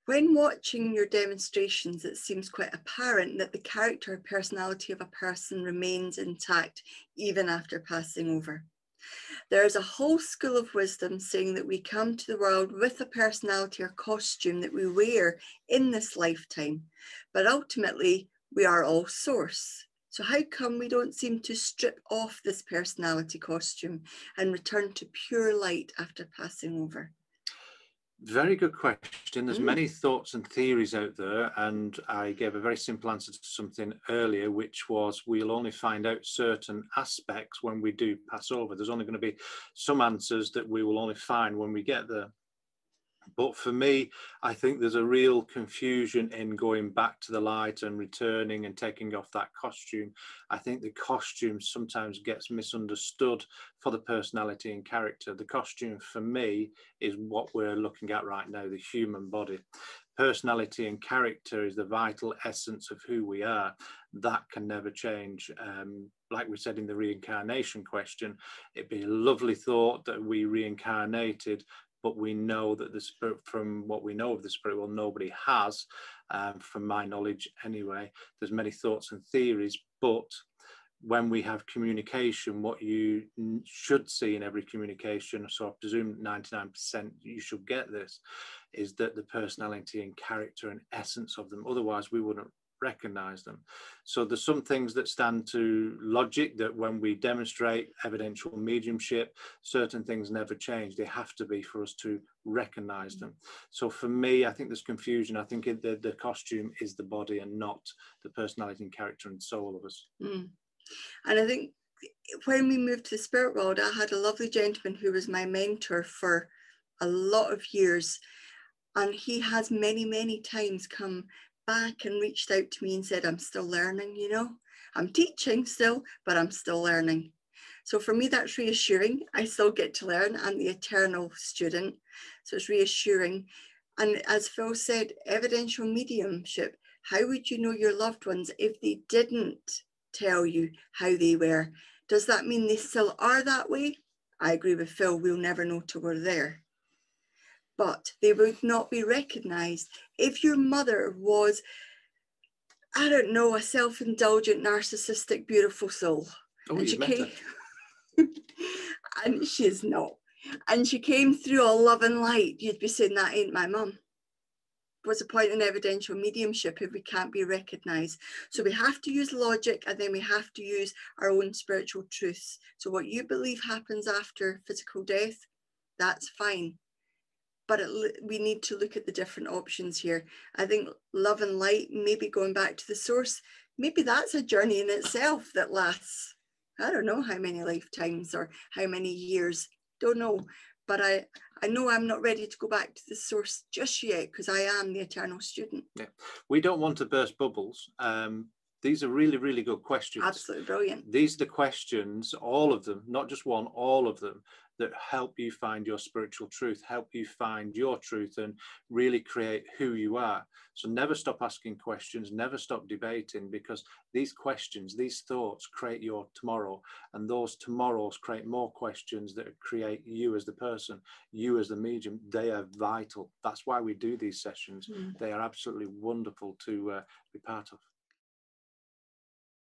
When watching your demonstrations, it seems quite apparent that the character or personality of a person remains intact even after passing over. There is a whole school of wisdom saying that we come to the world with a personality or costume that we wear in this lifetime, but ultimately we are all source. So how come we don't seem to strip off this personality costume and return to pure light after passing over? Very good question. There's many thoughts and theories out there, and I gave a very simple answer to something earlier, which was we'll only find out certain aspects when we do pass over. There's only going to be some answers that we will only find when we get there. But for me, I think there's a real confusion in going back to the light and returning and taking off that costume. I think the costume sometimes gets misunderstood for the personality and character. The costume for me is what we're looking at right now, the human body. Personality and character is the vital essence of who we are. That can never change. Like we said in the reincarnation question, it'd be a lovely thought that we reincarnated, but we know that the spirit, from what we know of the spirit world, nobody has, from my knowledge anyway. There's many thoughts and theories, but when we have communication, what you should see in every communication, so I presume 99% you should get this, is that the personality and character and essence of them, otherwise we wouldn't recognize them. So there's some things that stand to logic, that when we demonstrate evidential mediumship, certain things never change. They have to be for us to recognize them. So for me, I think there's confusion. I think the costume is the body and not the personality and character and soul of us. And I think when we moved to the spirit world, I had a lovely gentleman who was my mentor for a lot of years, and he has many times come back and reached out to me and said, I'm still learning, you know, I'm teaching still, but I'm still learning. So for me, that's reassuring. I still get to learn. I'm the eternal student. So it's reassuring. And as Phil said, evidential mediumship, how would you know your loved ones if they didn't tell you how they were? Does that mean they still are that way? I agree with Phil, we'll never know till we're there. But they would not be recognized. If your mother was, I don't know, a self-indulgent, narcissistic, beautiful soul. Oh, and you met her. And she's not. And she came through all love and light, you'd be saying, that ain't my mum. What's the point in evidential mediumship if we can't be recognized? So we have to use logic, and then we have to use our own spiritual truths. So what you believe happens after physical death, that's fine. But we need to look at the different options here. I think love and light, maybe going back to the source, maybe that's a journey in itself that lasts, I don't know how many lifetimes or how many years, don't know. But I know I'm not ready to go back to the source just yet, because I am the eternal student. Yeah, we don't want to burst bubbles. These are really good questions. Absolutely brilliant. These are the questions, all of them, not just one, all of them, that help you find your spiritual truth, help you find your truth and really create who you are. So never stop asking questions, never stop debating, because these questions, these thoughts create your tomorrow, and those tomorrows create more questions that create you as the person, you as the medium. They are vital. That's why we do these sessions. They are absolutely wonderful to be part of.